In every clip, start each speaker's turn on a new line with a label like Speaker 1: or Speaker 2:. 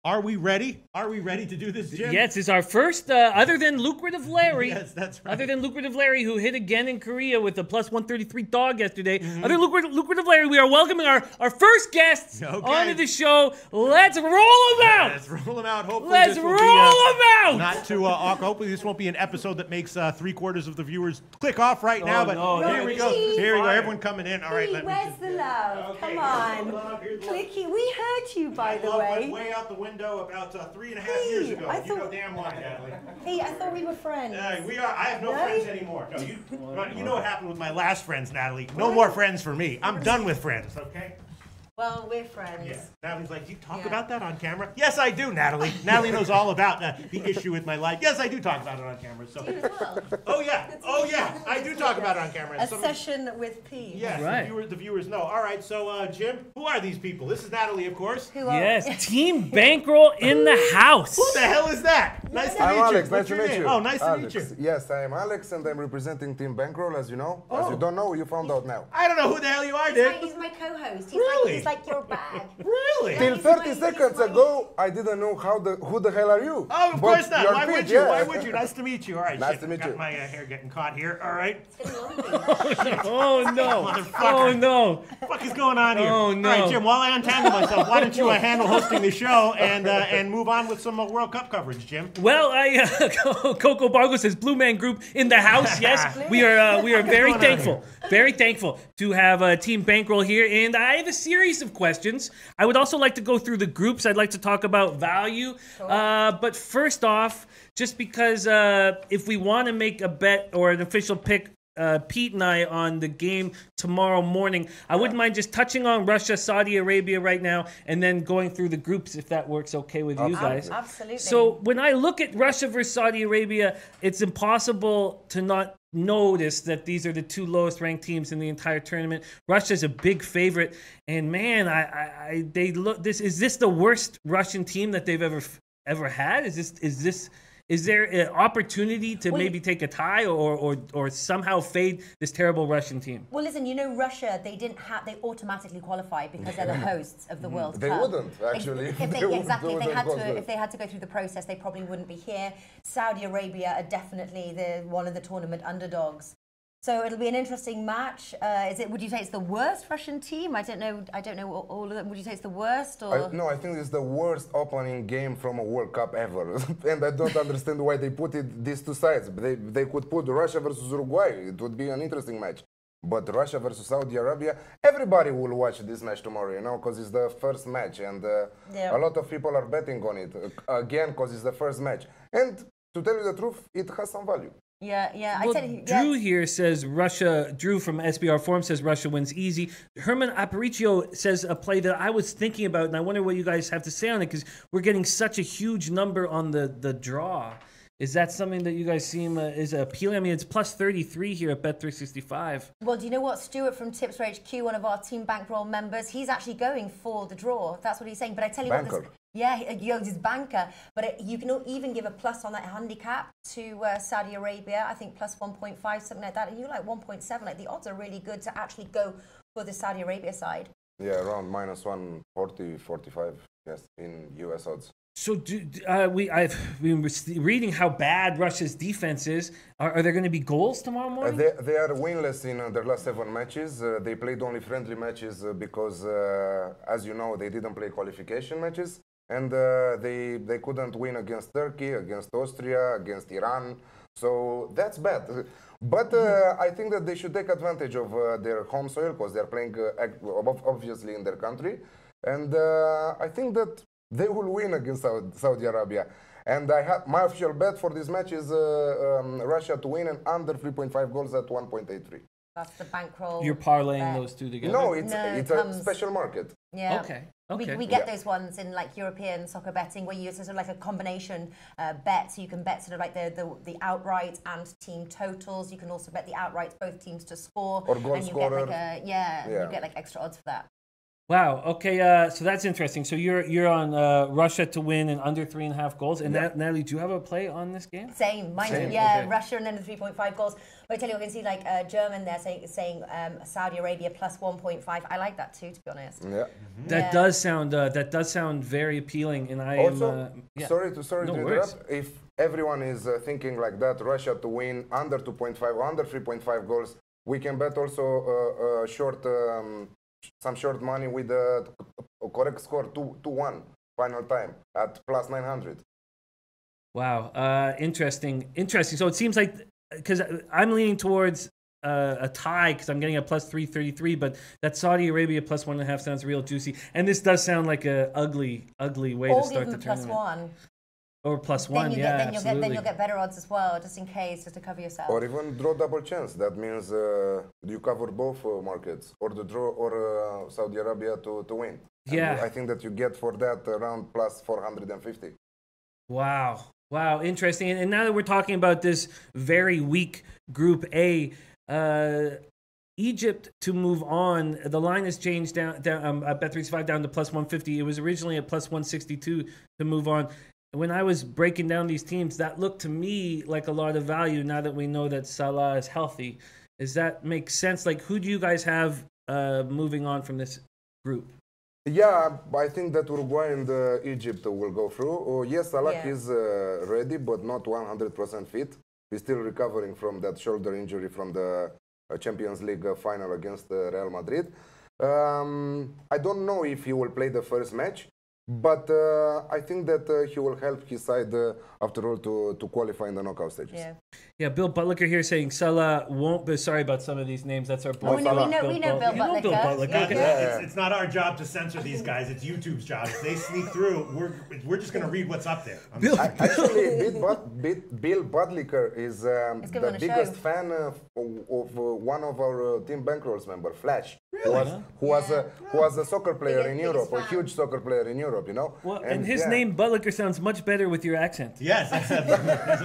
Speaker 1: Are we ready? Are we ready to do this, Jim?
Speaker 2: Yes, it's our first, other than Lucrative Larry.
Speaker 1: Yes, that's right.
Speaker 2: Other than Lucrative Larry, who hit again in Korea with a plus 133 dog yesterday. Other than Lucrative Larry, we are welcoming our first guests onto the show. Let's roll them out!
Speaker 1: Let's roll them out. Hopefully
Speaker 2: Let's
Speaker 1: this
Speaker 2: roll
Speaker 1: will
Speaker 2: them out!
Speaker 1: Not too awkward. Hopefully this won't be an episode that makes 3/4 of the viewers click off right now. But
Speaker 2: no,
Speaker 1: here we go. Here we go. Everyone coming in. All right.
Speaker 3: Where's the love?
Speaker 1: Okay,
Speaker 3: Come on. Clicky. We heard you, by the way.
Speaker 1: Went way out the window about 3.5 years ago. You know damn right, Natalie.
Speaker 3: Hey, I thought we were friends.
Speaker 1: We are. I have no friends anymore. No, you know what happened with my last friends, Natalie. No more friends for me. I'm done with friends. Okay.
Speaker 3: Well, we're friends.
Speaker 1: Yeah. Natalie's like, you talk about that on camera? Yes, I do, Natalie. Natalie knows all about the issue with my life. Yes, I do talk about it on camera. So.
Speaker 3: You as well.
Speaker 1: Oh yeah, I do talk about it on camera.
Speaker 3: A session with P.
Speaker 1: Yes,
Speaker 2: right.
Speaker 1: the viewers know. All right, so Jim, who are these people? This is Natalie, of course.
Speaker 3: Who are
Speaker 2: Yes, Team Bankroll in the house.
Speaker 1: Who the hell is that? Nice to meet
Speaker 4: I'm
Speaker 1: you.
Speaker 4: Alex.
Speaker 1: What's
Speaker 4: Nice to
Speaker 1: your
Speaker 4: meet
Speaker 1: name?
Speaker 4: you.
Speaker 1: Oh, nice to meet
Speaker 4: Alex.
Speaker 1: you.
Speaker 4: Yes, I am Alex, and I'm representing Team Bankroll, as you know. As you don't know, you found out now.
Speaker 1: I don't know who the hell you are, dude.
Speaker 3: He's my co-host.
Speaker 1: Really?
Speaker 3: He's like your bag.
Speaker 1: Really?
Speaker 4: Till 30 seconds ago, I didn't know who the hell are you.
Speaker 1: Oh, of
Speaker 4: But
Speaker 1: course not.
Speaker 4: you're
Speaker 1: Why
Speaker 4: Pete,
Speaker 1: would you?
Speaker 4: yeah.
Speaker 1: Why would you? Nice to meet you. All right.
Speaker 4: Nice to meet
Speaker 1: got
Speaker 4: you.
Speaker 1: my hair getting caught here. All right.
Speaker 2: Oh no!
Speaker 1: Motherfucker.
Speaker 2: Oh no!
Speaker 1: What the fuck is going on here?
Speaker 2: Oh, no.
Speaker 1: All right, Jim, while I untangle myself, why don't you handle hosting the show and move on with some World Cup coverage, Jim?
Speaker 2: Well, Coco Bargo says Blue Man Group in the house. Yes, we are very thankful to have Team Bankroll here, and I have a series of questions. I would also like to go through the groups. I'd like to talk about value, but first off, just because if we want to make a bet or an official pick, Pete and I on the game tomorrow morning, I wouldn't mind just touching on Russia, Saudi Arabia right now, and then going through the groups if that works okay with you guys.
Speaker 3: Absolutely.
Speaker 2: So when I look at Russia versus Saudi Arabia, it's impossible to not notice that these are the two lowest ranked teams in the entire tournament. Russia's a big favorite, and man, they look. Is this the worst Russian team that they've ever had? Is there an opportunity to maybe take a tie or somehow fade this terrible Russian team?
Speaker 3: Well, listen, you know, Russia, they automatically qualify because they're the hosts of the World Cup.
Speaker 4: They wouldn't, actually.
Speaker 3: If they had to go through the process, they probably wouldn't be here. Saudi Arabia are definitely one of the tournament underdogs. So it'll be an interesting match. Would you say it's the worst Russian team? I don't know all of them. Would you say it's the worst? Or?
Speaker 4: No, I think it's the worst opening game from a World Cup ever. And I don't understand why they put these two sides. They could put Russia versus Uruguay. It would be an interesting match. But Russia versus Saudi Arabia, everybody will watch this match tomorrow, because it's the first match. And a lot of people are betting on it, again, because it's the first match. And to tell you the truth, it has some value.
Speaker 3: Yeah.
Speaker 2: Well, Drew here says Drew from SBR Forum says Russia wins easy. Herman Aparicio says a play that I was thinking about, and I wonder what you guys have to say on it, because we're getting such a huge number on the draw. Is that something that you guys seem is appealing? I mean, it's plus 33 here at Bet365.
Speaker 3: Well, do you know what? Stuart from Tips for HQ, one of our Team Bankroll members, he's actually going for the draw. That's what he's saying. But I tell you what, he's banker. But you can even give a plus on that handicap to Saudi Arabia. I think plus 1.5, something like that. And you like 1.7. Like the odds are really good to actually go for the Saudi Arabia side. Yeah,
Speaker 4: around minus 140, 45. Yes, in US odds.
Speaker 2: So I've been reading how bad Russia's defense is. Are there going to be goals tomorrow morning?
Speaker 4: They are winless in their last 7 matches. They played only friendly matches because, as you know, they didn't play qualification matches. And they couldn't win against Turkey, against Austria, against Iran. So that's bad. But I think that they should take advantage of their home soil because they're playing obviously in their country. And I think that they will win against Saudi Arabia. And my official bet for this match is Russia to win and under 3.5 goals at 1.83.
Speaker 3: That's the bankroll.
Speaker 2: You're parlaying those two together?
Speaker 4: No, it's a special market.
Speaker 3: Yeah.
Speaker 2: Okay.
Speaker 3: We get those ones in like European soccer betting where you use sort of like a combination bet. So you can bet sort of like the outright and team totals. You can also bet the outright, both teams to score.
Speaker 4: Or goal
Speaker 3: and you
Speaker 4: scorer.
Speaker 3: get like you get like extra odds for that.
Speaker 2: Wow. Okay. So that's interesting. So you're on Russia to win and under 3.5 goals. And Natalie, do you have a play on this game?
Speaker 3: Same. Mine.
Speaker 2: Same?
Speaker 3: Yeah.
Speaker 2: Okay.
Speaker 3: Russia and then the 3.5 goals. But I tell you, I can see like German there saying Saudi Arabia plus 1.5. I like that too, to be honest.
Speaker 4: Yeah.
Speaker 2: That does sound very appealing. And I
Speaker 4: also,
Speaker 2: am.
Speaker 4: Sorry to
Speaker 2: No
Speaker 4: interrupt. If everyone is thinking like that, Russia to win under 2.5, under 3.5 goals, we can bet also some short money with the correct score 2-1 final time at plus 900.
Speaker 2: Wow. Interesting. So it seems like, because I'm leaning towards a tie because I'm getting a plus 333, but that Saudi Arabia plus 1.5 sounds real juicy. And this does sound like a ugly way to start the tournament.
Speaker 3: +1.
Speaker 2: Or +1, absolutely.
Speaker 3: Then you'll get better odds as well, just in case, just to cover yourself.
Speaker 4: Or even draw double chance. That means you cover both markets, or the draw, or Saudi Arabia to win.
Speaker 2: Yeah.
Speaker 4: And I think that you get for that around plus 450.
Speaker 2: Wow, interesting. And now that we're talking about this very weak Group A, Egypt to move on, the line has changed down at Bet365 down to plus 150. It was originally at plus 162 to move on. When I was breaking down these teams, that looked to me like a lot of value now that we know that Salah is healthy. Does that make sense? Like, who do you guys have moving on from this group?
Speaker 4: Yeah, I think that Uruguay and Egypt will go through. Yes, Salah is ready, but not 100% fit. He's still recovering from that shoulder injury from the Champions League final against Real Madrid. I don't know if he will play the first match, but I think that he will help his side, after all, to qualify in the knockout stages.
Speaker 2: Yeah, Bill Butlicker here saying Salah won't be. Sorry about some of these names. That's our boy.
Speaker 3: We know Bill Butlicker.
Speaker 1: It's not our job to censor these guys. It's YouTube's job. If they sneak through, we're just going to read what's up there.
Speaker 4: Actually, Bill Butlicker is the biggest fan of one of our Team Bankrolls member, Flash, who was a soccer player in Europe, a huge soccer player in Europe, you know.
Speaker 2: Well, and his name Butlicker sounds much better with your accent.
Speaker 1: Yes, there's a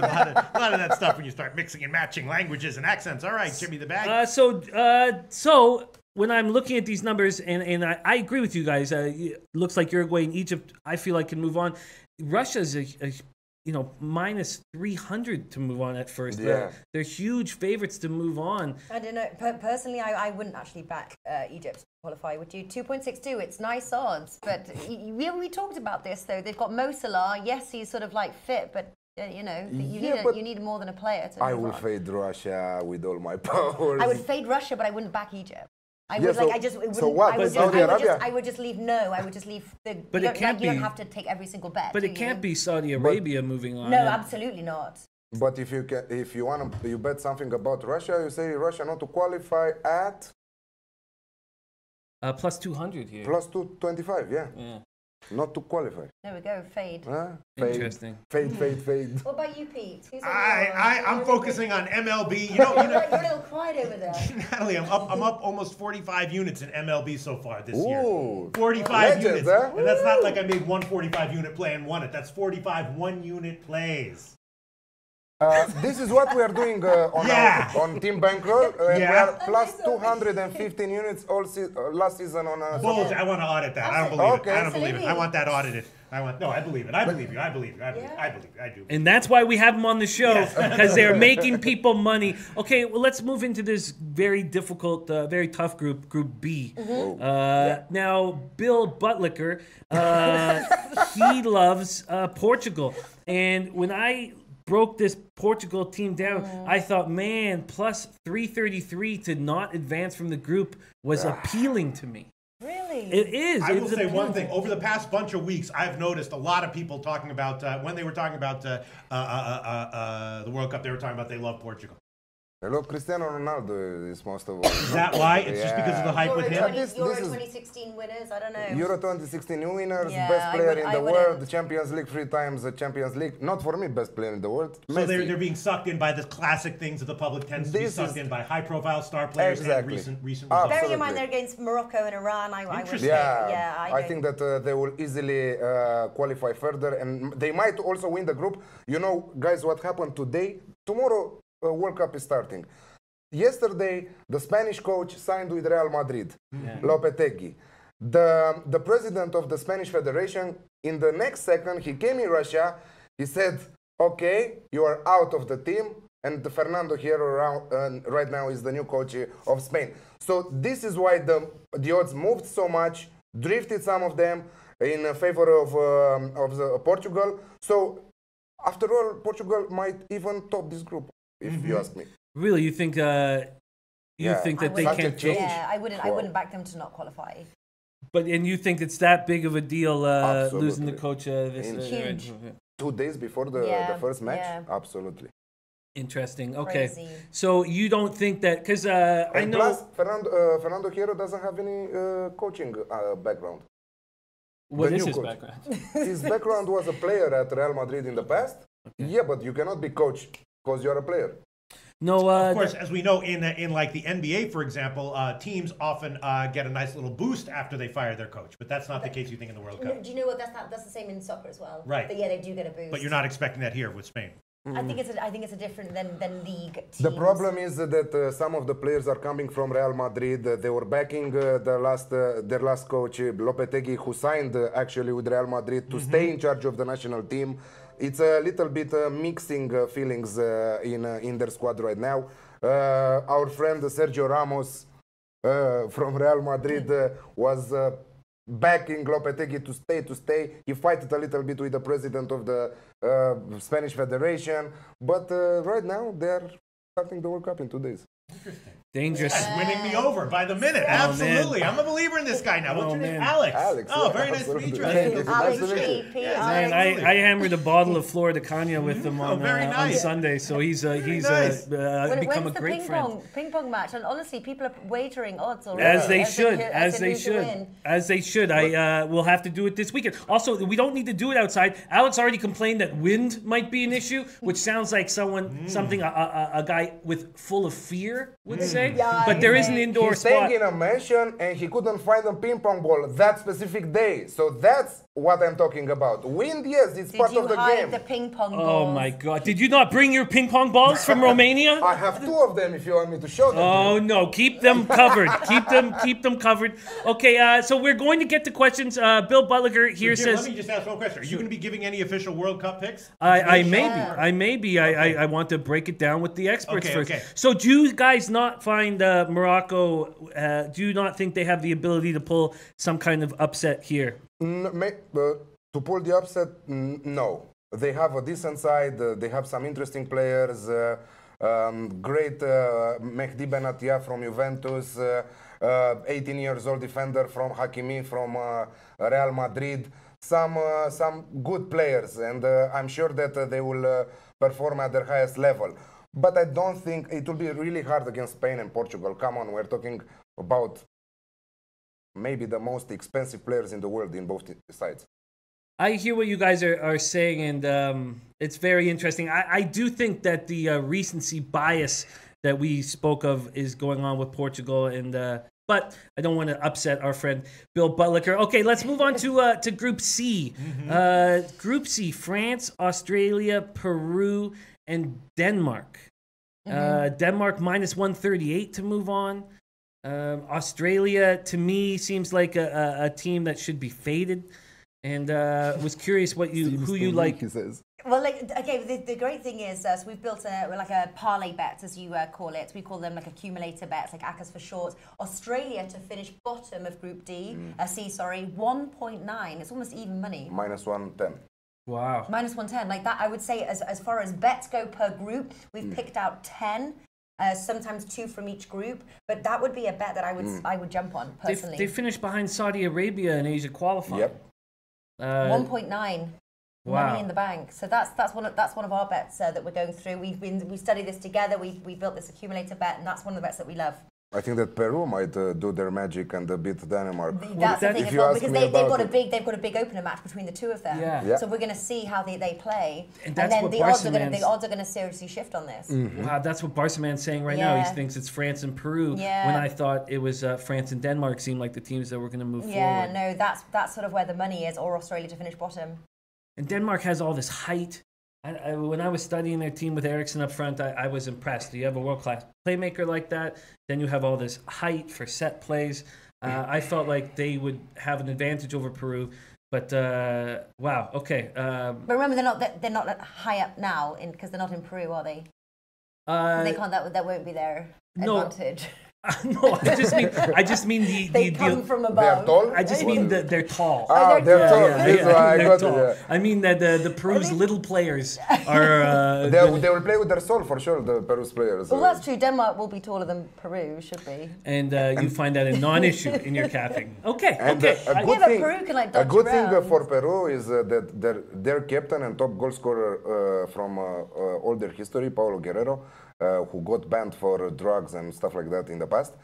Speaker 1: lot of that stuff when you start mixing and matching languages and accents. All right, give me the bag.
Speaker 2: So when I'm looking at these numbers, and I agree with you guys, it looks like Uruguay and Egypt, I feel like can move on. Russia's a minus 300 to move on at first.
Speaker 4: Yeah.
Speaker 2: They're huge favorites to move on.
Speaker 3: I don't know. Personally, I wouldn't actually back Egypt to qualify, would you? 2.62, it's nice odds. But we talked about this, though. They've got Mo Salah. Yes, he's sort of like fit, but you need more than a player to
Speaker 4: I will fade Russia with all my powers.
Speaker 3: I would fade Russia, but I wouldn't back Egypt. I would just leave the.
Speaker 2: But it can't be.
Speaker 3: You don't have to take every single bet.
Speaker 2: But it can't be Saudi Arabia moving on.
Speaker 3: No, absolutely not.
Speaker 4: But if you bet something about Russia, you say Russia not to qualify at
Speaker 2: plus 200 here.
Speaker 4: Plus 225, yeah. Not to qualify.
Speaker 3: There we go, fade.
Speaker 2: Interesting.
Speaker 4: Fade.
Speaker 3: What about you, Pete?
Speaker 1: I'm focusing on MLB.
Speaker 3: You're a little quiet over there.
Speaker 1: Natalie, I'm up almost 45 units in MLB so far this year. 45
Speaker 4: legends,
Speaker 1: units.
Speaker 4: Huh?
Speaker 1: And that's not like I made one 45 unit play and won it. That's 45 1-unit plays.
Speaker 4: This is what we are doing on Team Bankroll. We are plus 215 units last season on.
Speaker 1: Bullshit! I want to audit that. I don't believe it. I don't believe it.
Speaker 3: Absolutely.
Speaker 1: I want that audited. I believe it. I believe you. I do.
Speaker 2: And that's why we have them on the show, because they're making people money. Okay, well, let's move into this very difficult, very tough group, Group B. Now, Bill Butlicker, he loves Portugal. And when I broke this Portugal team down, I thought, man, plus 333 to not advance from the group was appealing to me.
Speaker 3: Really?
Speaker 2: It is.
Speaker 1: I will say one thing. Over the past bunch of weeks, I've noticed a lot of people talking about, when they were talking about the World Cup, they were talking about they love Portugal.
Speaker 4: Hello, Cristiano Ronaldo is most of all.
Speaker 1: Is that why? It's just because of the hype with him?
Speaker 3: Euro 2016 winners, I don't know.
Speaker 4: Euro 2016 winners, best player in the world, Champions League 3 times, Champions League. Not for me, best player in the world.
Speaker 1: So they're being sucked in by the classic things that the public tends to be sucked in by high-profile star players and recent results.
Speaker 3: Bearing in mind they're against Morocco and Iran, I
Speaker 4: think that they will easily qualify further, and they might also win the group. You know, guys, what happened today? Tomorrow, World Cup is starting. Yesterday, the Spanish coach signed with Real Madrid, Lopetegui. The president of the Spanish Federation, in the next second, he came in Russia. He said, "Okay, you are out of the team." And Fernando Hierro right now is the new coach of Spain. So this is why the odds moved so much, drifted some of them in favor of Portugal. So after all, Portugal might even top this group, if you ask me.
Speaker 2: Really, you think think that they can't change?
Speaker 3: Yeah, I wouldn't back them to not qualify.
Speaker 2: But you think it's that big of a deal losing the coach
Speaker 3: Huge.
Speaker 4: 2 days before the first match? Yeah. Absolutely.
Speaker 2: Interesting. Okay.
Speaker 3: Crazy.
Speaker 2: So you don't think that, because I know...
Speaker 4: Plus, Fernando Hierro doesn't have any coaching background.
Speaker 2: What is his background?
Speaker 4: His background was a player at Real Madrid in the past. Okay. Yeah, but you cannot be coach because you're a player.
Speaker 2: No,
Speaker 1: of course, as we know, in like the NBA, for example, teams often get a nice little boost after they fire their coach. But that's not the case, you think, in the World Cup.
Speaker 3: Do you know what? That's the same in soccer as well.
Speaker 1: Right.
Speaker 3: But yeah, they do get a boost.
Speaker 1: But you're not expecting that here with Spain.
Speaker 3: I think it's a different than league teams.
Speaker 4: The problem is that some of the players are coming from Real Madrid. They were backing their last coach Lopetegui, who signed actually with Real Madrid to stay in charge of the national team. It's a little bit mixing feelings in their squad right now. Our friend Sergio Ramos from Real Madrid was backing Lopetegui to stay. He fought a little bit with the president of the Spanish Federation, but right now they're starting the World Cup in 2 days.
Speaker 1: Interesting.
Speaker 2: Dangerous.
Speaker 1: That's winning me over by the minute. Absolutely. I'm a believer in this guy now. What's your name? Alex.
Speaker 4: Alex.
Speaker 1: Oh,
Speaker 4: Yeah,
Speaker 1: very nice to meet you.
Speaker 3: Alex
Speaker 2: Man, I hammered a bottle of Florida Cagna with him on Sunday, so he's become a great friend.
Speaker 3: Ping pong match, and honestly, people are wagering odds already.
Speaker 2: As they should. I will have to do it this weekend. Also, we don't need to do it outside. Alex already complained that wind might be an issue, which sounds like something a guy with full of fear would say.
Speaker 3: Yeah,
Speaker 2: but there is an indoor
Speaker 4: He's
Speaker 2: spot.
Speaker 4: staying in a mansion and he couldn't find a ping pong ball that specific day. So that's what I'm talking about. Wind, yes, it's part of the game.
Speaker 3: Did you hide the ping pong balls?
Speaker 2: Oh my God! Did you not bring your ping pong balls from Romania?
Speaker 4: I have 2 of them if you want me to show them.
Speaker 2: Oh no! Keep them covered. keep them covered. Okay, so we're going to get to questions. Bill Butler here says.
Speaker 1: Let me just ask one question. Are you going to be giving any official World Cup picks?
Speaker 2: I may be. I want to break it down with the experts first. Okay. So do you guys not find Morocco? Do you not think they have the ability to pull some kind of upset here?
Speaker 4: To pull the upset, no. They have a decent side. They have some interesting players. Great Mehdi Benatia from Juventus, 18 years old defender from Hakimi from Real Madrid. Some good players, and I'm sure that they will perform at their highest level. But I don't think it will be really hard against Spain and Portugal. Come on, we're talking about maybe the most expensive players in the world in both sides.
Speaker 2: I hear what you guys are saying, and it's very interesting. I do think that the recency bias that we spoke of is going on with Portugal, and but I don't want to upset our friend Bill Butlicker. Okay, let's move on to Group C. Group C: France, Australia, Peru, and Denmark. Denmark minus 138 to move on. Australia, to me, seems like a team that should be faded. And was curious who you like.
Speaker 4: He says.
Speaker 3: Well, the great thing is, so we've built a parlay bet, as you call it. We call them like accumulator bets, like ACCAs for short. Australia to finish bottom of Group C, 1.9. It's almost even money.
Speaker 4: Minus 110.
Speaker 2: Wow.
Speaker 3: Minus 110. Like that, I would say, as far as bets go per group, we've picked out 10. Sometimes 2 from each group, but that would be a bet that I would jump on personally.
Speaker 2: They finished behind Saudi Arabia in Asia qualifying.
Speaker 4: Yep.
Speaker 3: 1.9 money in the bank. So that's one of our bets that we're going through. We studied this together. We built this accumulator bet, and that's one of the bets that we love.
Speaker 4: I think that Peru might do their magic and beat Denmark.
Speaker 3: That's the thing as well, because they've got a big opener match between the 2 of them.
Speaker 2: Yeah.
Speaker 3: So we're going to see how they play,
Speaker 2: and
Speaker 3: then the odds are going to seriously shift on this.
Speaker 2: Wow, that's what Barcaman's saying right now. He thinks it's France and Peru.
Speaker 3: Yeah.
Speaker 2: When I thought it was France and Denmark seemed like the teams that were going to move forward.
Speaker 3: Yeah, no, that's sort of where the money is, or Australia to finish bottom.
Speaker 2: And Denmark has all this height. When I was studying their team with Eriksson up front, I was impressed. You have a world-class playmaker like that, then you have all this height for set plays. I felt like they would have an advantage over Peru. But wow, okay.
Speaker 3: But remember, they're not high up now because they're not in Peru, are they? They can't. That won't be their advantage.
Speaker 2: No, I just mean
Speaker 3: they come from above.
Speaker 4: They're tall?
Speaker 2: I just mean that they're tall.
Speaker 4: They're tall.
Speaker 2: They're tall. I mean that the Peru's little players are.
Speaker 4: They will play with their soul for sure. The Peru's players.
Speaker 3: Well, that's true. Denmark will be taller than Peru, should be.
Speaker 2: And you find that a non-issue in your capping. Okay.
Speaker 4: And
Speaker 2: okay.
Speaker 4: a good thing,
Speaker 3: Peru can, like,
Speaker 4: a good thing
Speaker 3: around.
Speaker 4: for Peru is that their captain and top goal scorer from all their history, Paulo Guerrero, who got banned for drugs and stuff like that in the past.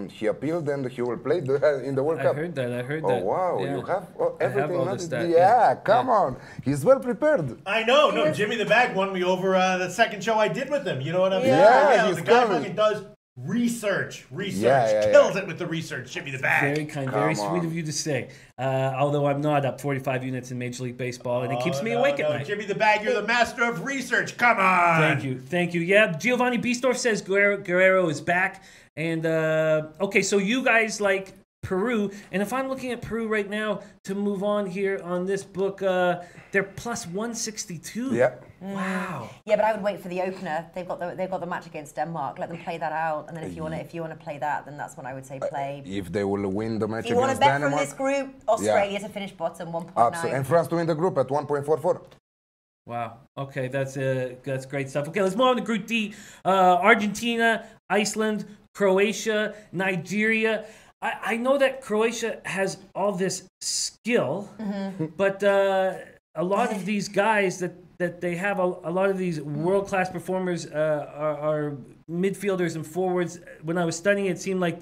Speaker 4: He appealed and he will play in the World Cup.
Speaker 2: I heard that.
Speaker 4: Oh, wow.
Speaker 2: Yeah.
Speaker 4: You have everything.
Speaker 2: all this stuff.
Speaker 4: Yeah, come on. He's well prepared.
Speaker 1: I know. No, Jimmy the Bag won me over the second show I did with him. You know what I mean?
Speaker 4: Yeah, he's
Speaker 1: the guy
Speaker 4: coming.
Speaker 1: fucking does research.
Speaker 4: Yeah.
Speaker 1: Kills it with the research. Jimmy the Bag.
Speaker 2: Very kind, very sweet of you to say. Although I'm not up 45 units in Major League Baseball, and it keeps me awake at night.
Speaker 1: Jimmy the Bag, you're the master of research. Come on.
Speaker 2: Thank you. Yeah, Giovanni Biesdorf says Guerrero is back. And, okay, so you guys like Peru. And if I'm looking at Peru right now, to move on here on this book, they're plus 162.
Speaker 4: Yeah.
Speaker 2: Wow.
Speaker 3: Yeah, but I would wait for the opener. They've got the match against Denmark. Let them play that out, and then if you want to play that, then that's when I would say play.
Speaker 4: If they will win the match
Speaker 3: If you want to
Speaker 4: against
Speaker 3: bet
Speaker 4: Denmark.
Speaker 3: from this group, Australia to finish bottom, 1.9.
Speaker 4: Absolutely. And France to win the group at 1.44.
Speaker 2: Wow. Okay, that's great stuff. Okay, let's move on to Group D. Argentina, Iceland, Croatia, Nigeria. I know that Croatia has all this skill, but a lot of these guys that they have, a lot of these world-class performers are midfielders and forwards. When I was studying, it seemed like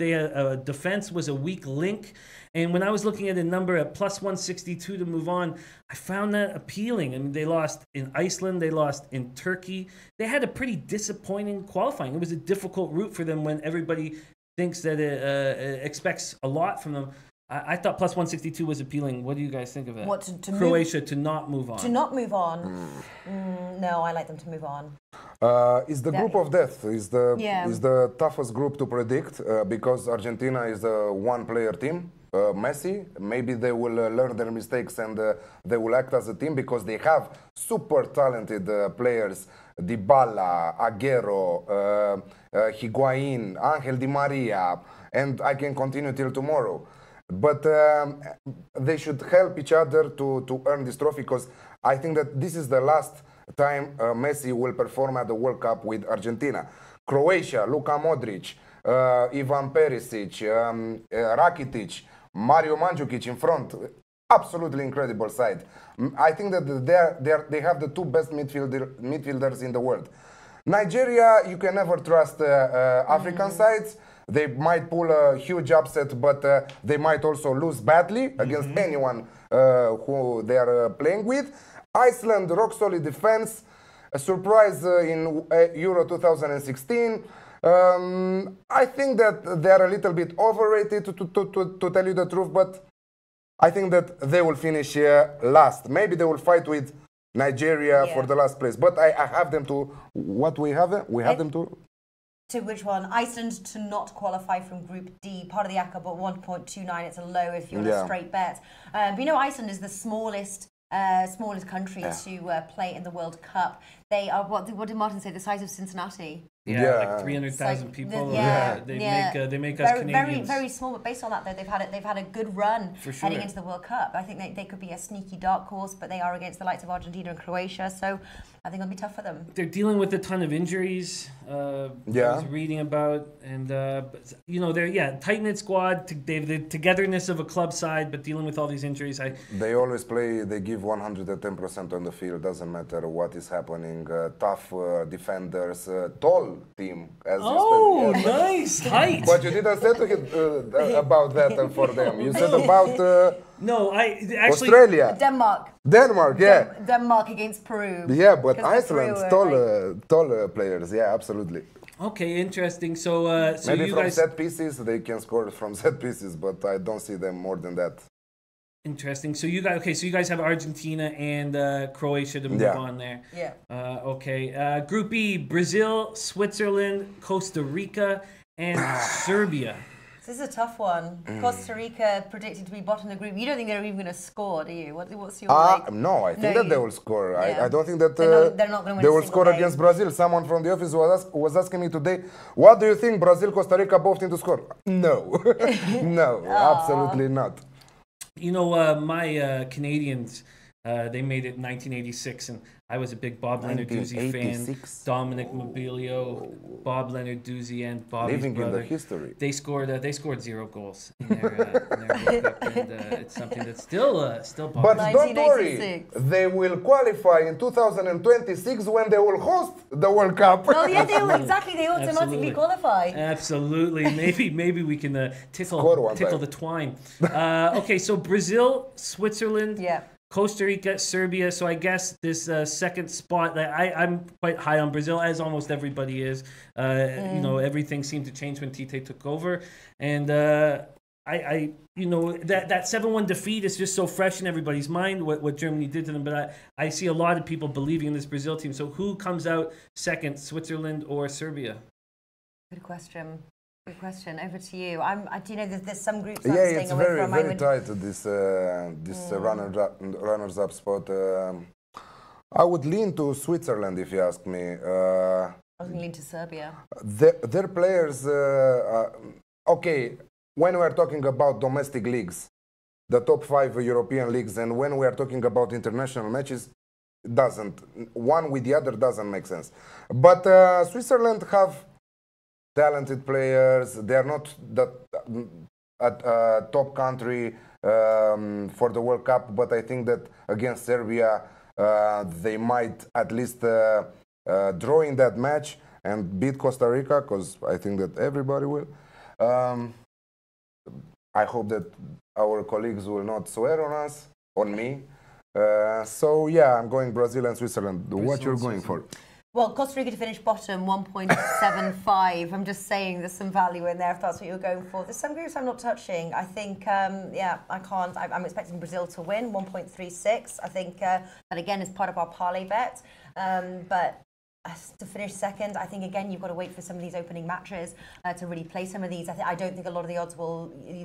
Speaker 2: defense was a weak link. And when I was looking at a number at plus 162 to move on, I found that appealing. I mean, they lost in Iceland, they lost in Turkey. They had a pretty disappointing qualifying. It was a difficult route for them when everybody thinks that it expects a lot from them. I thought plus 162 was appealing. What do you guys think of that?
Speaker 3: What, to
Speaker 2: Croatia to not move on.
Speaker 3: To not move on? No, I like them to move on.
Speaker 4: It's the group of death. Is the toughest group to predict because Argentina is a one-player team. Messi, maybe they will learn their mistakes and they will act as a team because they have super talented players. Dybala, Agüero, Higuain, Angel Di Maria, and I can continue till tomorrow. But they should help each other to earn this trophy because I think that this is the last time Messi will perform at the World Cup with Argentina. Croatia, Luka Modric, Ivan Perisic, Rakitic, Mario Mandzukic in front. Absolutely incredible side. I think that they have the two best midfielders in the world. Nigeria, you can never trust African sides. They might pull a huge upset, but they might also lose badly against anyone who they are playing with. Iceland, rock solid defense. A surprise in Euro 2016. I think that they are a little bit overrated, to tell you the truth, but I think that they will finish last. Maybe they will fight with Nigeria for the last place. But I have them to... What we have them? We have them to...
Speaker 3: To which one? Iceland to not qualify from Group D, part of the ACA, but 1.29. It's a low if you're on a straight bet. But you know, Iceland is the smallest country to play in the World Cup. They are, what did Martin say, the size of Cincinnati?
Speaker 2: Yeah, like 300,000 people. They make us Canadians.
Speaker 3: Very, very small. But based on that, though, they've had a good run heading into the World Cup. I think they could be a sneaky dark horse, but they are against the likes of Argentina and Croatia, so I think it'll be tough for them.
Speaker 2: They're dealing with a ton of injuries. I was reading about, and you know, they're tight-knit squad. They have the togetherness of a club side, but dealing with all these injuries.
Speaker 4: They always play. They give 110% on the field. Doesn't matter what is happening. Tough defenders, tall team. As
Speaker 2: nice, tight.
Speaker 4: But you didn't say to him about that for them. You said about
Speaker 2: no, I actually
Speaker 4: Australia,
Speaker 3: Denmark,
Speaker 4: Denmark
Speaker 3: against Peru.
Speaker 4: Yeah, but Iceland, tall players. Yeah, absolutely.
Speaker 2: Okay, interesting. So,
Speaker 4: maybe
Speaker 2: you
Speaker 4: from
Speaker 2: guys
Speaker 4: set pieces they can score from set pieces, but I don't see them more than that.
Speaker 2: Interesting. So you guys have Argentina and Croatia to move on there.
Speaker 3: Yeah.
Speaker 2: Okay. Group E: Brazil, Switzerland, Costa Rica, and Serbia.
Speaker 3: This is a tough one. Costa Rica predicted to be bottom of the group. You don't think they're even going to score, do you? What's your
Speaker 4: No, I think that they will score.
Speaker 3: Yeah.
Speaker 4: I don't think that
Speaker 3: they're not going to win
Speaker 4: they will score
Speaker 3: game.
Speaker 4: against Brazil. Someone from the office was asking me today, what do you think, Brazil, Costa Rica both need to score? No. No, absolutely not.
Speaker 2: You know, my Canadians, they made it in 1986, and I was a big Bob Leonarduzzi fan. Dominic Mobilio, Bob Leonarduzzi, and Bobby's
Speaker 4: Living
Speaker 2: brother.
Speaker 4: in the history.
Speaker 2: They scored 0 goals in their World Cup, and it's something that's still
Speaker 4: But
Speaker 2: bothers me.
Speaker 4: don't worry, they will qualify in 2026 when they will host the World Cup.
Speaker 3: Oh yeah, they will, exactly. They automatically
Speaker 2: Absolutely.
Speaker 3: qualify.
Speaker 2: Absolutely. Maybe we can tickle the twine. Okay, so Brazil, Switzerland.
Speaker 3: Yeah.
Speaker 2: Costa Rica, Serbia. So I guess this second spot, I'm quite high on Brazil, as almost everybody is. You know, everything seemed to change when Tite took over, and I you know, that 7-1 defeat is just so fresh in everybody's mind. What Germany did to them, but I see a lot of people believing in this Brazil team. So who comes out second, Switzerland or Serbia?
Speaker 3: Good question. Good question. Over to you. Do you know there's some groups
Speaker 4: Yeah,
Speaker 3: I'm staying
Speaker 4: it's
Speaker 3: away
Speaker 4: very,
Speaker 3: from.
Speaker 4: very tight, this runners-up spot. I would lean to Switzerland if you ask me.
Speaker 3: I was going to lean to Serbia.
Speaker 4: Their players, okay, when we are talking about domestic leagues, the top 5 European leagues, and when we are talking about international matches, one with the other doesn't make sense. But Switzerland have talented players. They are not the top country for the World Cup, but I think that against Serbia, they might at least draw in that match and beat Costa Rica, because I think that everybody will. I hope that our colleagues will not swear on me. So yeah, I'm going Brazil and Switzerland. What you're going for?
Speaker 3: Well, Costa Rica to finish bottom, 1.75. I'm just saying there's some value in there if that's what you're going for. There's some groups I'm not touching. I think, yeah, I can't. I'm expecting Brazil to win, 1.36. I think that, again, is part of our parlay bet. But to finish second, I think, again, you've got to wait for some of these opening matches to really play some of these. I don't think a lot of the odds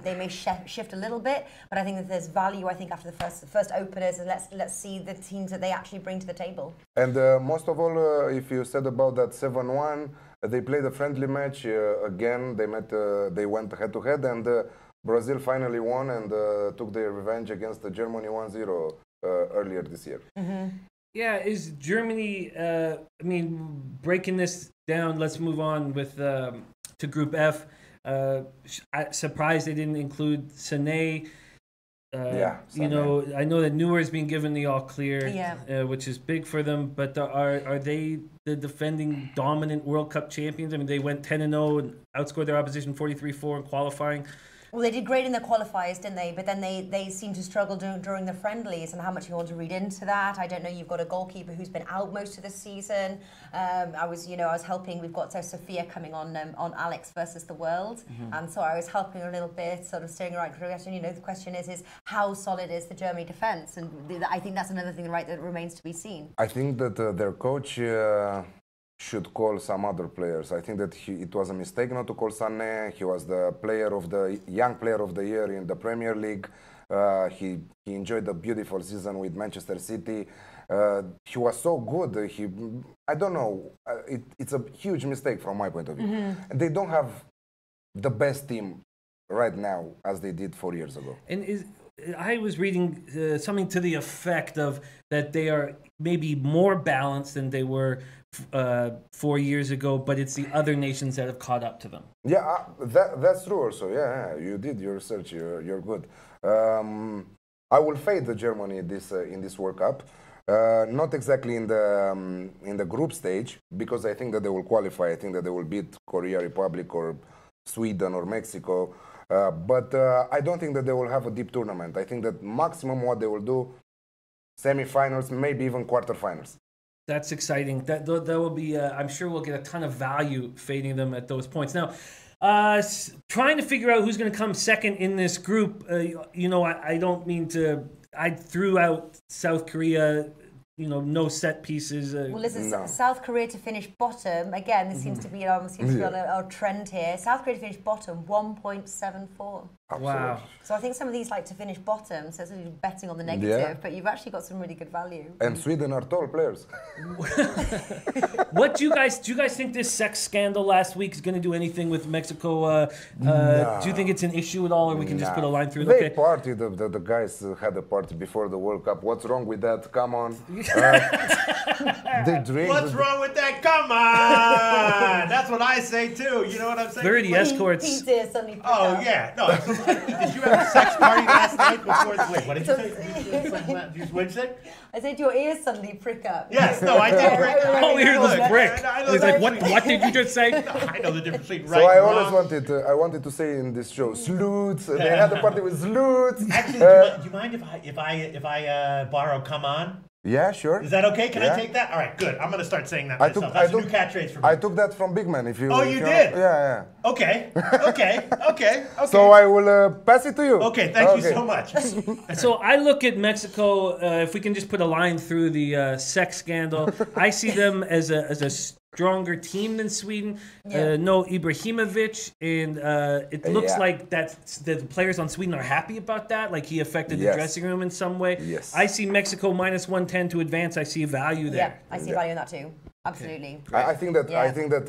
Speaker 3: they may shift a little bit, but I think that there's value, I think, after the first openers, and let's see the teams that they actually bring to the table.
Speaker 4: And most of all, if you said about that 7-1, they played a friendly match again. They went head-to-head, and Brazil finally won and took their revenge against Germany 1-0 earlier this year.
Speaker 3: Mm-hmm.
Speaker 2: Yeah, is Germany, I mean, breaking this down, let's move on with to Group F. Surprised they didn't include Sané.
Speaker 4: Yeah,
Speaker 2: you know, I know that Neuer's been given the all clear,
Speaker 3: yeah.
Speaker 2: Which is big for them, but are they the defending dominant World Cup champions? I mean, they went 10-0 and outscored their opposition 43-4 in qualifying.
Speaker 3: Well, they did great in the qualifiers, didn't they? But then they seemed to struggle during the friendlies, and how much you want to read into that. I don't know. You've got a goalkeeper who's been out most of the season. I was helping. We've got Sophia coming on Alex versus the World, and so I was helping her a little bit, sort of steering right direction. You know, the question is how solid is the Germany defense, and I think that's another thing, right, that remains to be seen.
Speaker 4: I think that their coach should call some other players. I think that it was a mistake not to call Sané. He was the young player of the year in the Premier League. He enjoyed a beautiful season with Manchester City. He was so good. I don't know. It's a huge mistake from my point of view. And they don't have the best team right now as they did 4 years ago.
Speaker 2: And I was reading something to the effect of that they are maybe more balanced than they were 4 years ago, but it's the other nations that have caught up to them.
Speaker 4: Yeah, that's true also. Yeah, you did your research. You're good. I will fade the Germany in this World Cup. Not exactly in the group stage, because I think that they will qualify. I think that they will beat Korea Republic or Sweden or Mexico. But I don't think that they will have a deep tournament. I think that maximum what they will do, semifinals, maybe even quarterfinals.
Speaker 2: That's exciting. That will be. I'm sure we'll get a ton of value fading them at those points. Now, trying to figure out who's going to come second in this group. You know, I don't mean to. I threw out South Korea no set pieces.
Speaker 3: Well, listen, South Korea to finish bottom. Again, this seems to be on a trend here. South Korea to finish bottom, 1.74.
Speaker 2: Wow.
Speaker 3: So I think some of these like to finish bottom, so it's betting on the negative, but you've actually got some really good value.
Speaker 4: And Sweden are tall players.
Speaker 2: What do you guys think this sex scandal last week is going to do anything with Mexico? Do you think it's an issue at all, or we can just put a line through it?
Speaker 4: They partied, the guys had a party before the World Cup. What's wrong with that? Come on. They drink.
Speaker 1: What's wrong with that? Come on! That's what I say too. You know what I'm saying?
Speaker 2: 30 escorts.
Speaker 3: Oh
Speaker 1: yeah, no. Did you have a sex party last night before? Wait, what did you say? Did you say?
Speaker 3: I said your ears suddenly prick up.
Speaker 1: Yes, no, I did prick up.
Speaker 2: All we heard was prick. He's like, what did you just say?
Speaker 1: I know the difference between right
Speaker 4: so I
Speaker 1: and
Speaker 4: always
Speaker 1: wrong.
Speaker 4: I wanted to say in this show, sleuths. They had a party with sleuths.
Speaker 1: Actually, do you mind if I borrow "come on"?
Speaker 4: Yeah, sure.
Speaker 1: Is that okay? Can I take that? All right, good. I'm gonna start saying that myself. That's a new catchphrase for me.
Speaker 4: I took that from Big Man. If you.
Speaker 1: Oh, you did?
Speaker 4: Yeah.
Speaker 1: Okay.
Speaker 4: So I will pass it to you.
Speaker 1: Okay, thank you so much.
Speaker 2: So I look at Mexico. If we can just put a line through the sex scandal, I see them as a stronger team than Sweden. No Ibrahimovic, and it looks like the players on Sweden are happy about that. Like he affected the dressing room in some way.
Speaker 4: Yes.
Speaker 2: I see Mexico minus 110 to advance. I see a value there.
Speaker 3: Yeah, I see value in that too. Absolutely.
Speaker 4: I think that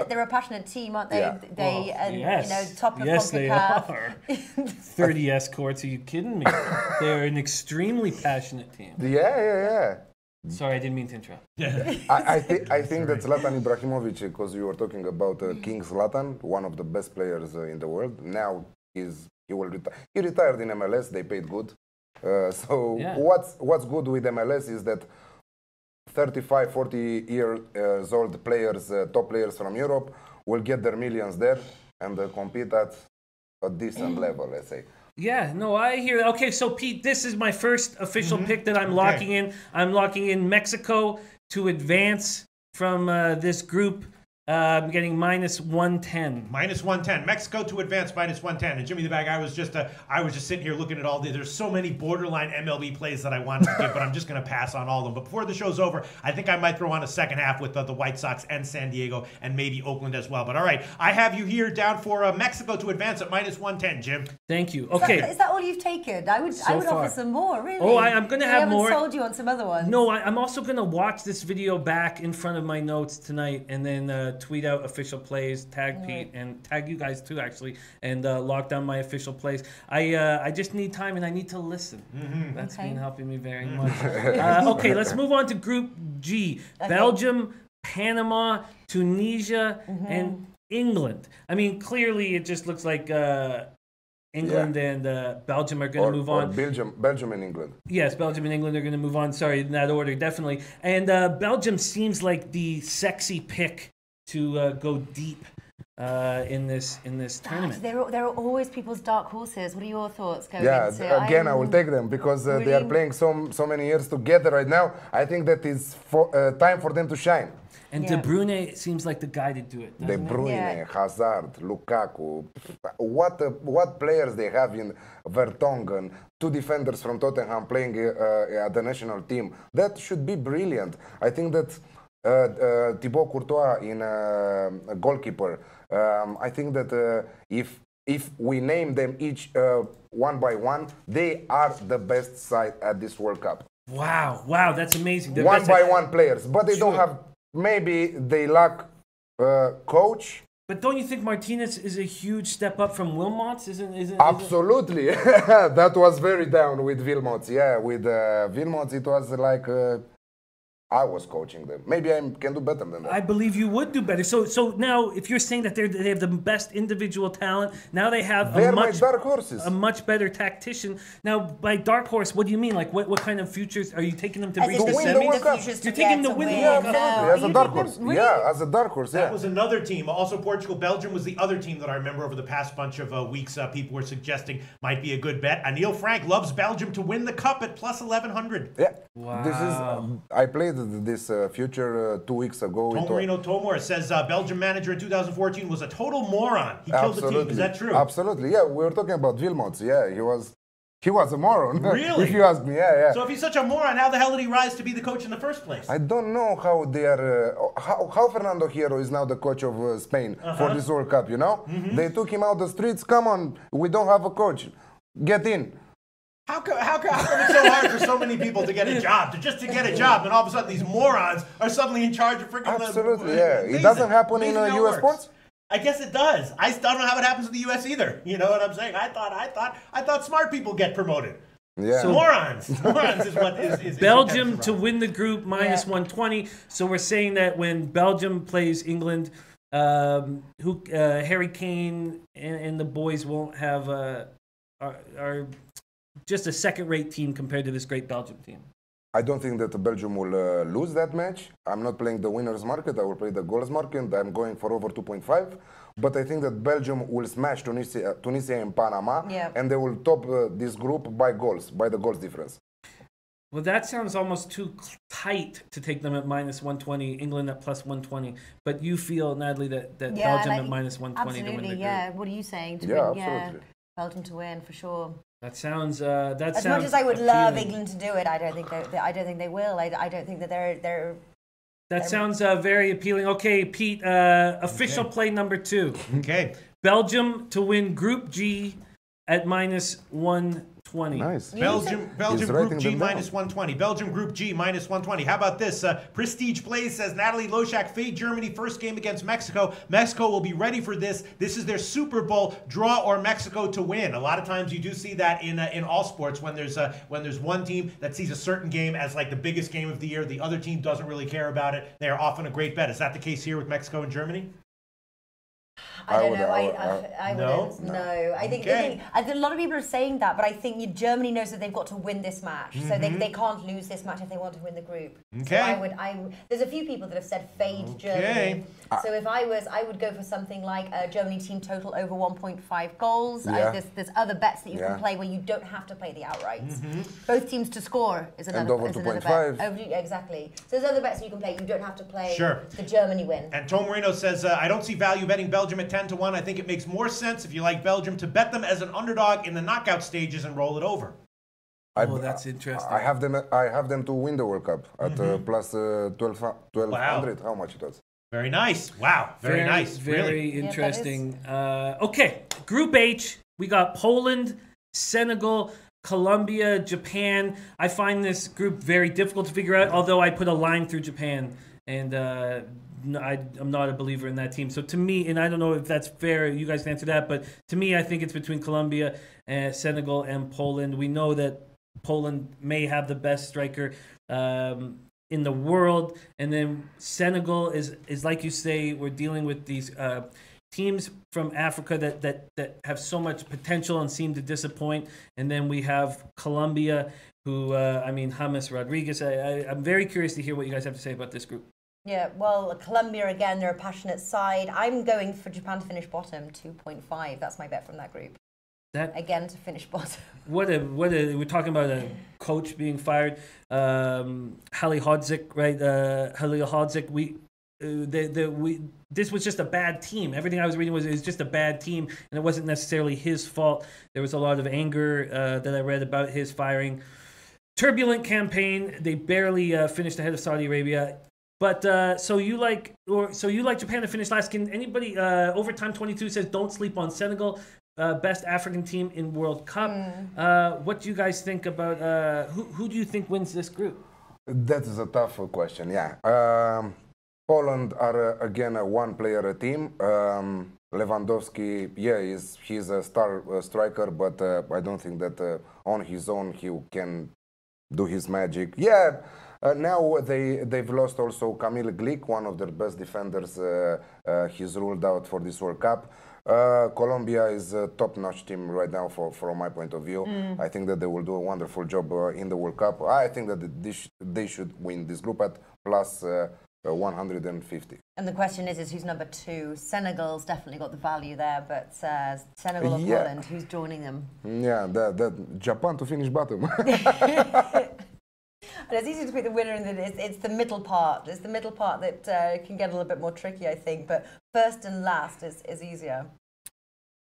Speaker 3: they're a passionate team, aren't they?
Speaker 4: Yeah.
Speaker 3: Top of
Speaker 2: Yes, they
Speaker 3: CONCACAF.
Speaker 2: are. 30 escorts. Are you kidding me? They're an extremely passionate team.
Speaker 4: Yeah.
Speaker 2: Sorry, I didn't mean to interrupt.
Speaker 4: I think that Zlatan Ibrahimovic, because you were talking about King Zlatan, one of the best players in the world. Now he will retire. He retired in MLS. They paid good. What's good with MLS is that 35, 40 years old players, top players from Europe, will get their millions there and compete at a decent level, let's say.
Speaker 2: Yeah, no, I hear. Okay, so Pete, this is my first official pick that I'm locking in. I'm locking in Mexico to advance from this group. I'm getting minus 110.
Speaker 1: Minus 110. Mexico to advance minus 110. And Jimmy the Bag, I was just sitting here looking at all the. There's so many borderline MLB plays that I wanted to give, but I'm just going to pass on all of them. But before the show's over, I think I might throw on a second half with the White Sox and San Diego and maybe Oakland as well. But all right, I have you here down for Mexico to advance at minus 110, Jim.
Speaker 2: Thank you. Okay.
Speaker 3: Is that all you've taken? I would offer some more, really.
Speaker 2: Oh, I'm going to have more.
Speaker 3: I haven't sold you on some other ones.
Speaker 2: No, I'm also going to watch this video back in front of my notes tonight and then tweet out official plays, tag Pete, and tag you guys too, actually, and lock down my official plays. I just need time and I need to listen. That's been helping me very much. Okay, let's move on to Group G. Belgium, Panama, Tunisia, and England. I mean, clearly it just looks like England and Belgium are going to move on.
Speaker 4: Belgium and England.
Speaker 2: Yes, Belgium and England are going to move on. Sorry, in that order, definitely. And Belgium seems like the sexy pick to go deep in this tournament.
Speaker 3: There are always people's dark horses. What are your thoughts going
Speaker 4: into? Again, I will take them because they are playing so many years together right now. I think that it's time for them to shine.
Speaker 2: And De Bruyne seems like the guy to do it.
Speaker 4: De Bruyne, Hazard, Lukaku. What players they have in Vertonghen, 2 defenders from Tottenham playing at the national team. That should be brilliant. I think that Thibaut Courtois in a goalkeeper. I think that if we name them each one by one, they are the best side at this World Cup.
Speaker 2: Wow, that's amazing.
Speaker 4: One by one players, but they don't have. Maybe they lack coach.
Speaker 2: But don't you think Martinez is a huge step up from Wilmots?
Speaker 4: Absolutely. That was very down with Wilmots. Yeah, with Wilmots it was like I was coaching them. Maybe I can do better than that.
Speaker 2: I believe you would do better. So now, if you're saying that they have the best individual talent, now they have
Speaker 4: dark horses.
Speaker 2: A much better tactician. Now, by dark horse, what do you mean? Like, what kind of futures are you taking them to reach the semis? You're taking them to win the World Cup.
Speaker 4: As a dark horse. Really? Yeah, as a dark horse.
Speaker 1: That was another team. Also, Portugal, Belgium was the other team that I remember over the past bunch of weeks. People were suggesting might be a good bet. Anil Frank loves Belgium to win the cup at plus 1100.
Speaker 4: Yeah.
Speaker 2: Wow.
Speaker 4: This is. I played this future 2 weeks ago.
Speaker 1: Marino Tomor says Belgium manager in 2014 was a total moron. He killed the team. Is that true?
Speaker 4: Absolutely. Yeah, we were talking about Wilmots. Yeah, he was He was a moron.
Speaker 1: Really?
Speaker 4: If you ask me, yeah.
Speaker 1: So if he's such a moron, how the hell did he rise to be the coach in the first place?
Speaker 4: I don't know how they are. How Fernando Hierro is now the coach of Spain for this World Cup. You know, they took him out the streets. Come on, we don't have a coach. Get in.
Speaker 1: How come it's so hard for so many people to get a job, to get a job, and all of a sudden these morons are suddenly in charge of freaking
Speaker 4: Absolutely, yeah. It doesn't happen in U.S. sports.
Speaker 1: I guess it does. I don't know how it happens in the U.S. either. You know what I'm saying? I thought smart people get promoted.
Speaker 4: Yeah.
Speaker 1: So morons is what is
Speaker 2: Belgium to win the group minus 120. So we're saying that when Belgium plays England, Harry Kane and the boys won't have are just a second-rate team compared to this great Belgium team.
Speaker 4: I don't think that Belgium will lose that match. I'm not playing the winner's market. I will play the goals market. I'm going for over 2.5. But I think that Belgium will smash Tunisia and Panama, and they will top this group by the goals difference.
Speaker 2: Well, that sounds almost too tight to take them at minus 120, England at plus 120. But you feel, Natalie, that Belgium at minus 120 to win the group.
Speaker 3: Yeah. What are you saying?
Speaker 4: Absolutely.
Speaker 3: Belgium to win for sure.
Speaker 2: That sounds.
Speaker 3: As much as I would love England to do it, I don't think they will. I don't think that they're.
Speaker 2: That sounds very appealing. Okay, Pete. Official play number 2.
Speaker 1: Okay.
Speaker 2: Belgium to win Group G at minus 120.
Speaker 4: Nice.
Speaker 1: Belgium Group G minus 120. Belgium Group G minus 120. How about this? Prestige Plays says Natalie Loshak fade Germany first game against Mexico. Mexico will be ready for this. This is their Super Bowl, draw or Mexico to win. A lot of times you do see that in all sports when there's one team that sees a certain game as like the biggest game of the year, the other team doesn't really care about it. They are often a great bet. Is that the case here with Mexico and Germany?
Speaker 3: I don't know. I wouldn't. No. I think a lot of people are saying that, but I think Germany knows that they've got to win this match, so they can't lose this match if they want to win the group.
Speaker 1: Okay.
Speaker 3: So there's a few people that have said fade Germany. So if I would go for something like a Germany team total over 1.5 goals.
Speaker 4: Yeah.
Speaker 3: There's other bets that you can play where you don't have to play the outrights. Both teams to score is another,
Speaker 4: and over 2.5.
Speaker 3: Exactly. So there's other bets that you can play. You don't have to play the Germany win.
Speaker 1: And Tom Marino says, I don't see value betting Belgium at 10 to 1. I think it makes more sense if you like Belgium to bet them as an underdog in the knockout stages and roll it over.
Speaker 2: That's interesting.
Speaker 4: I have them to win the World Cup at plus 1200.
Speaker 1: Wow.
Speaker 4: How much it was?
Speaker 1: Very nice. Wow. Very nice.
Speaker 2: Very
Speaker 1: really
Speaker 2: interesting. Okay, Group H, we got Poland, Senegal, Colombia, Japan. I find this group very difficult to figure out, although I put a line through Japan, and I'm not a believer in that team. So to me, and I don't know if that's fair, you guys can answer that, but to me, I think it's between Colombia, Senegal, and Poland. We know that Poland may have the best striker in the world, and then Senegal is like you say, we're dealing with these teams from Africa that have so much potential and seem to disappoint, and then we have Colombia, who James Rodriguez. I'm very curious to hear what you guys have to say about this group.
Speaker 3: Yeah, well, Colombia, again, they're a passionate side. I'm going for Japan to finish bottom, 2.5. That's my bet from that group. Again, to finish bottom.
Speaker 2: We're talking about a coach being fired. Halilhodžić, right? Halilhodžić, this was just a bad team. Everything I was reading was just a bad team, and it wasn't necessarily his fault. There was a lot of anger that I read about his firing. Turbulent campaign. They barely finished ahead of Saudi Arabia. But so you like Japan to finish last? Can anybody overtime 22 says don't sleep on Senegal, best African team in World Cup. What do you guys think about who do you think wins this group?
Speaker 4: That is a tough question. Yeah, Poland are again a one-player team. Lewandowski, he's a star striker, but I don't think that on his own he can do his magic. Yeah. Now they've lost also Kamil Glik, one of their best defenders. He's ruled out for this World Cup. Colombia is a top-notch team right now from my point of view. I think that they will do a wonderful job in the World Cup. I think that they should win this group at plus 150.
Speaker 3: And the question is who's number 2? Senegal's definitely got the value there, but Senegal or Poland, who's joining them?
Speaker 4: Yeah, that Japan to finish bottom.
Speaker 3: And it's easy to pick the winner, and it's the middle part. It's the middle part that can get a little bit more tricky, I think. But first and last is easier.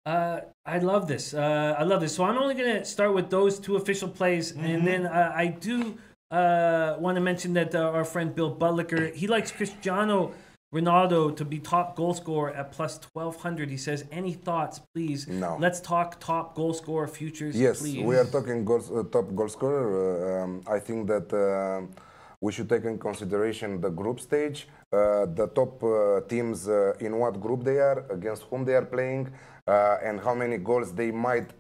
Speaker 2: I love this. I love this. So I'm only going to start with those two official plays, and then I do want to mention that our friend Bill Butlicker, he likes Cristiano Ronaldo to be top goal scorer at plus 1,200. He says, any thoughts, please?
Speaker 4: No.
Speaker 2: Let's talk top goal scorer futures,
Speaker 4: Yes,
Speaker 2: please.
Speaker 4: we are talking top goal scorer. I think that we should take in consideration the group stage, the top teams in what group they are, against whom they are playing, and how many goals they might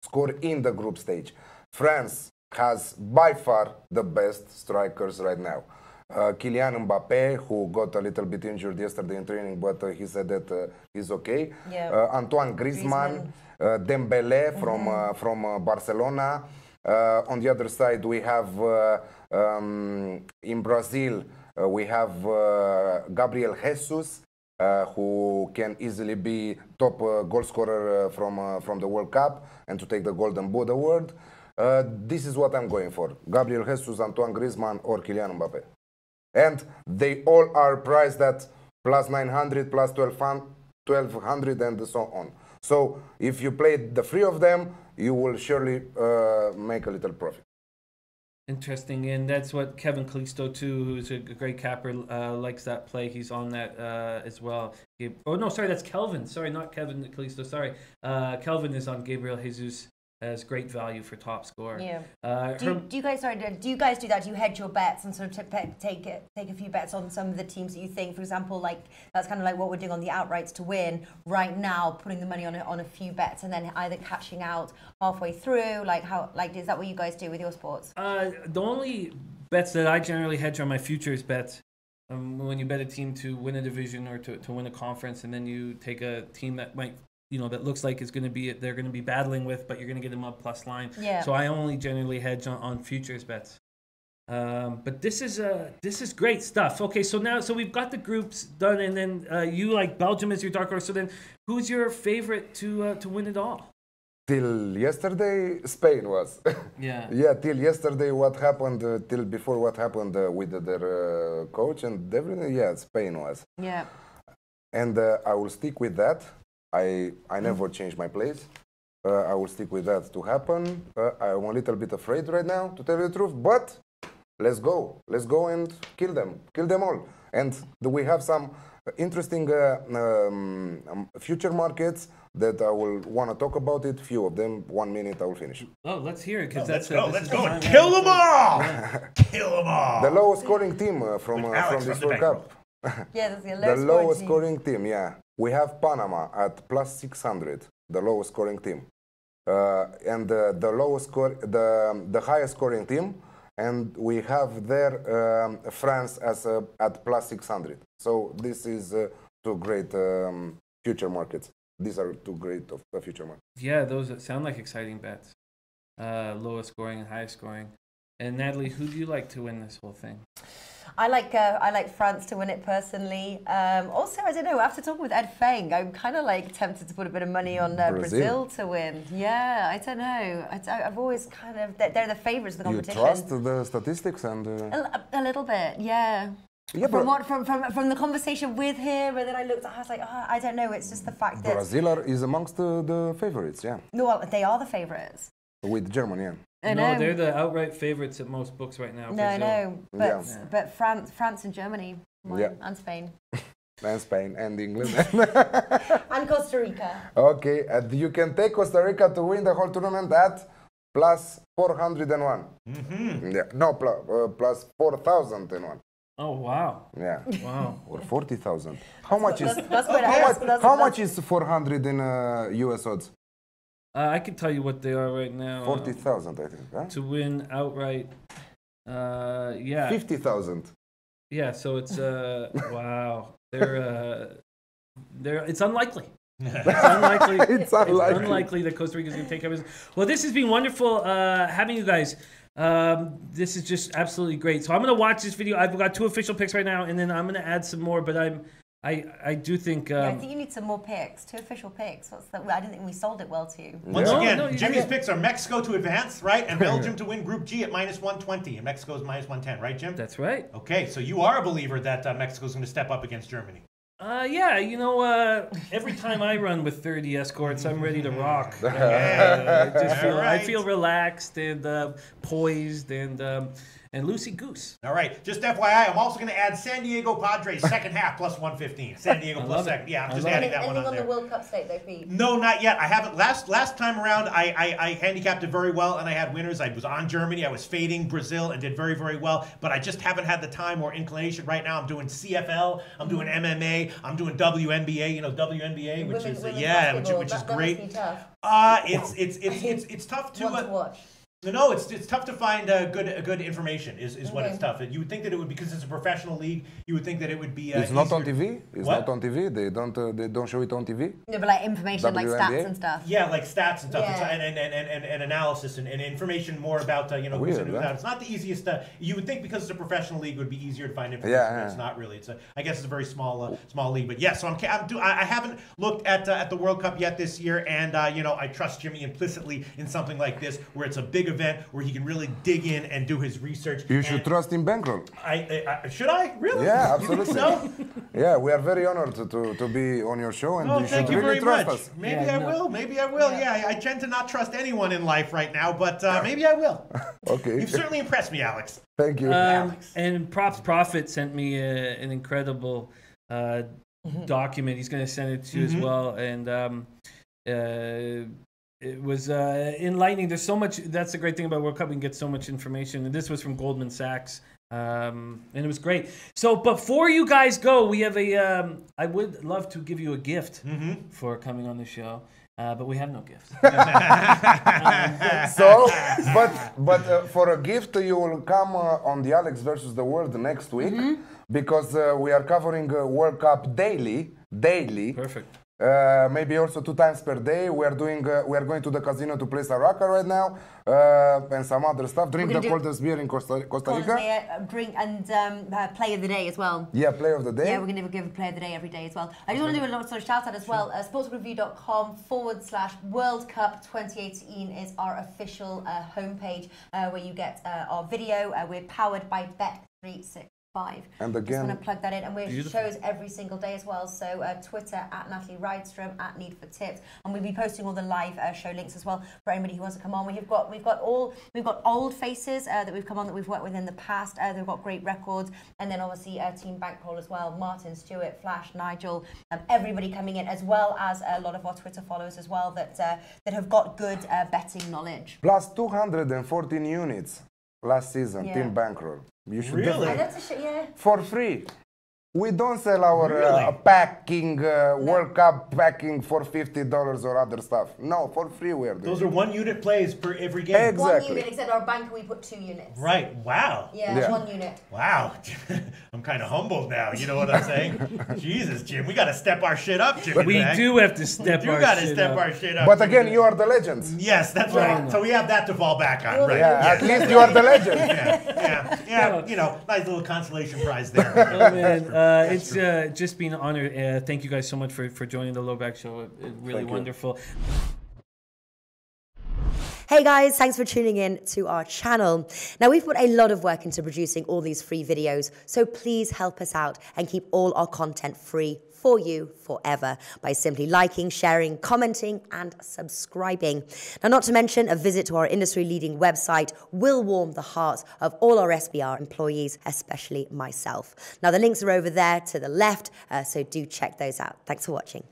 Speaker 4: score in the group stage. France has by far the best strikers right now. Kylian Mbappé, who got a little bit injured yesterday in training, but he said that he's okay.
Speaker 3: Yeah.
Speaker 4: Antoine Griezmann, Dembélé from Barcelona. On the other side, we have in Brazil, we have Gabriel Jesus, who can easily be top goal scorer from the World Cup and to take the Golden Boot award. This is what I'm going for: Gabriel Jesus, Antoine Griezmann, or Kylian Mbappé. And they all are priced at plus 900, plus 1,200, and so on. So if you play the three of them, you will surely make a little profit.
Speaker 2: Interesting, and that's what Kevin Callisto too, who's a great capper, likes that play. He's on that as well. Oh no, sorry, that's Kelvin. Sorry, not Kevin Callisto. Sorry, Kelvin is on Gabriel Jesus as great value for top scorer.
Speaker 3: Yeah. Do you guys do that? Do you hedge your bets and sort of take a few bets on some of the teams that you think, for example, like that's kind of like what we're doing on the outrights to win right now, putting the money on a few bets and then either catching out halfway through, is that what you guys do with your sports?
Speaker 2: The only bets that I generally hedge are my futures bets. When you bet a team to win a division or to win a conference, and then you take a team that might, that looks like they're going to be battling with, but you're going to get them up plus line.
Speaker 3: Yeah.
Speaker 2: So I only generally hedge on futures bets. But this is great stuff. Okay, so we've got the groups done, and then you like Belgium as your dark horse. So then, who's your favorite to win it all?
Speaker 4: Till yesterday, Spain was.
Speaker 2: Yeah.
Speaker 4: Yeah, till yesterday, what happened, till before what happened with their coach and everything, yeah, Spain was.
Speaker 3: Yeah.
Speaker 4: And I will stick with that. I never change my plays. I will stick with that to happen. I'm a little bit afraid right now, to tell you the truth, but let's go. Let's go and kill them all. And we have some interesting future markets that I will want to talk about it. Few of them, 1 minute, I will finish.
Speaker 2: Oh, let's hear it, because
Speaker 1: let's go and kill them all. Kill them all.
Speaker 4: The lowest scoring team from this World Cup.
Speaker 3: Yeah, that's
Speaker 4: the lowest scoring team. Yeah, we have Panama at plus 600, the lowest scoring team, and the lowest score, the highest scoring team, and we have there France as at plus 600. So this is two great future markets. These are two great future markets.
Speaker 2: Yeah, those sound like exciting bets. Lowest scoring and highest scoring. And Natalie, who do you like to win this whole thing?
Speaker 3: I like France to win it personally. Also, I don't know. After talking with Ed Feng, I'm kind of like tempted to put a bit of money on Brazil to win. Yeah, I don't know. I've always kind of they're the favourites of the competition.
Speaker 4: You trust the statistics and
Speaker 3: a little bit, yeah. Yeah, from the conversation with him, and then I looked, I was like, oh, I don't know. It's just the fact that
Speaker 4: Brazil is amongst the favourites. Yeah.
Speaker 3: No, well, they are the favourites.
Speaker 4: With Germany, yeah.
Speaker 2: No, they're the outright favorites at most books right now.
Speaker 3: No, but France and Germany, and Spain.
Speaker 4: And Spain and England.
Speaker 3: And Costa Rica.
Speaker 4: Okay, you can take Costa Rica to win the whole tournament at plus 401. Mm-hmm. Yeah, no, plus 4,001.
Speaker 2: Oh wow!
Speaker 4: Yeah.
Speaker 2: Wow.
Speaker 4: Or 40,000. How much is
Speaker 3: how
Speaker 4: much is 400 in US odds?
Speaker 2: I can tell you what they are right now.
Speaker 4: 40,000, I think. Huh?
Speaker 2: To win outright, yeah.
Speaker 4: 50,000.
Speaker 2: Yeah, so it's wow. It's unlikely. It's unlikely that Costa Rica is going to take everything. Well, this has been wonderful having you guys. This is just absolutely great. So I'm going to watch this video. I've got 2 official picks right now, and then I'm going to add some more. But I do think.
Speaker 3: I think you need some more picks, 2 official picks. I didn't think we sold it well to you.
Speaker 1: Once again, Jimmy's picks are Mexico to advance, right? And Belgium to win Group G at minus 120. And Mexico's minus 110, right, Jim?
Speaker 2: That's right.
Speaker 1: Okay, so you are a believer that Mexico's going to step up against Germany.
Speaker 2: Yeah, you know, every time I run with 30 escorts, I'm ready to rock. I feel relaxed and poised and loosey-goose.
Speaker 1: All right, just FYI, I'm also going to add San Diego Padres second half plus 115. San Diego plus second. Yeah, I'm just adding that one on there.
Speaker 3: Anything on the World Cup slate, though, Pete?
Speaker 1: No, not yet. I haven't. Last time around, I handicapped it very well, and I had winners. I was on Germany. I was fading Brazil and did very, very well. But I just haven't had the time or inclination. Right now, I'm doing CFL. I'm doing MMA. I'm doing WNBA. You know WNBA, which is which is great.
Speaker 3: Must be tough.
Speaker 1: It's tough to
Speaker 3: watch.
Speaker 1: No, it's tough to find good information. Is what it's tough. You would think that it would, because it's a professional league. You would think that it would be.
Speaker 4: It's not on TV. It's not on TV. They don't show it on TV.
Speaker 3: No, but like information, like stats and stuff.
Speaker 1: Yeah, like stats and stuff, and analysis and information more about who's in, who's out. It's not the easiest. You would think because it's a professional league, it would be easier to find information. But it's not really. I guess it's a very small league. But yeah, so I haven't looked at the World Cup yet this year, and I trust Jimmy implicitly in something like this where it's a big event where he can really dig in and do his research.
Speaker 4: You should trust in bankroll.
Speaker 1: Should I? Really?
Speaker 4: Yeah, absolutely.
Speaker 1: So?
Speaker 4: Yeah, we are very honored to be on your show, and you
Speaker 1: thank
Speaker 4: should
Speaker 1: you
Speaker 4: really
Speaker 1: very
Speaker 4: trust
Speaker 1: much.
Speaker 4: us.
Speaker 1: Maybe I will. Maybe I will. Yeah, I tend to not trust anyone in life right now, but maybe I will.
Speaker 4: Okay.
Speaker 1: You've certainly impressed me, Alex.
Speaker 4: Thank you.
Speaker 1: Alex.
Speaker 2: And Props Profit sent me an incredible document. He's going to send it to you as well, and it was enlightening. There's so much. That's the great thing about World Cup. We can get so much information. And this was from Goldman Sachs, and it was great. So before you guys go, we have I would love to give you a gift for coming on the show. But we have no gifts.
Speaker 4: But for a gift, you will come on the Alex versus the World next week, because we are covering World Cup daily.
Speaker 2: Perfect.
Speaker 4: Maybe also 2 times per day. We are going to the casino to play Saraka right now, and some other stuff. Drink the coldest beer in Costa Rica.
Speaker 3: Drink and play of the day as well.
Speaker 4: Yeah, play of the day.
Speaker 3: Yeah, we're going to give a play of the day every day as well. I just want to do a little sort of shout out as well. sportsreview.com/World Cup 2018 is our official homepage where you get our video. We're powered by Bet365.
Speaker 4: And again,
Speaker 3: just want to plug that in, and we have shows every single day as well. So Twitter at Natalie Rydstrom, at Need for Tips, and we'll be posting all the live show links as well for anybody who wants to come on. We've got old faces that we've come on that we've worked with in the past. They've got great records, and then obviously Team Bankroll as well. Martin, Stewart, Flash, Nigel, everybody coming in, as well as a lot of our Twitter followers as well that have got good betting knowledge.
Speaker 4: Plus 214 units last season. Team Bankroll. You should
Speaker 1: really?
Speaker 4: For free. We don't sell our packing, World Cup packing for $50 or other stuff. No, for free we are doing.
Speaker 1: Those are 1 unit plays per every game.
Speaker 4: Exactly.
Speaker 3: 1 unit, except our bank we put 2 units.
Speaker 1: Right. Wow.
Speaker 3: Yeah, 1 unit.
Speaker 1: Wow. I'm kind of humbled now. You know what I'm saying? Jesus, Jim, we got to step our shit up, Jim.
Speaker 2: We do have to step our shit up.
Speaker 1: You got to step our shit up.
Speaker 4: But again, you are the legends.
Speaker 1: Yes, that's right. So we have that to fall back on, right?
Speaker 4: Yeah, at least you are the legend.
Speaker 1: Yeah. Nice little consolation prize there.
Speaker 2: Oh man, it's just been an honor. Thank you guys so much for joining the Loback Show. Really wonderful.
Speaker 3: Hey guys, thanks for tuning in to our channel. Now, we've put a lot of work into producing all these free videos, so please help us out and keep all our content free for you forever by simply liking, sharing, commenting, and subscribing. Now, not to mention, a visit to our industry-leading website will warm the hearts of all our SBR employees, especially myself. Now, the links are over there to the left, so do check those out. Thanks for watching.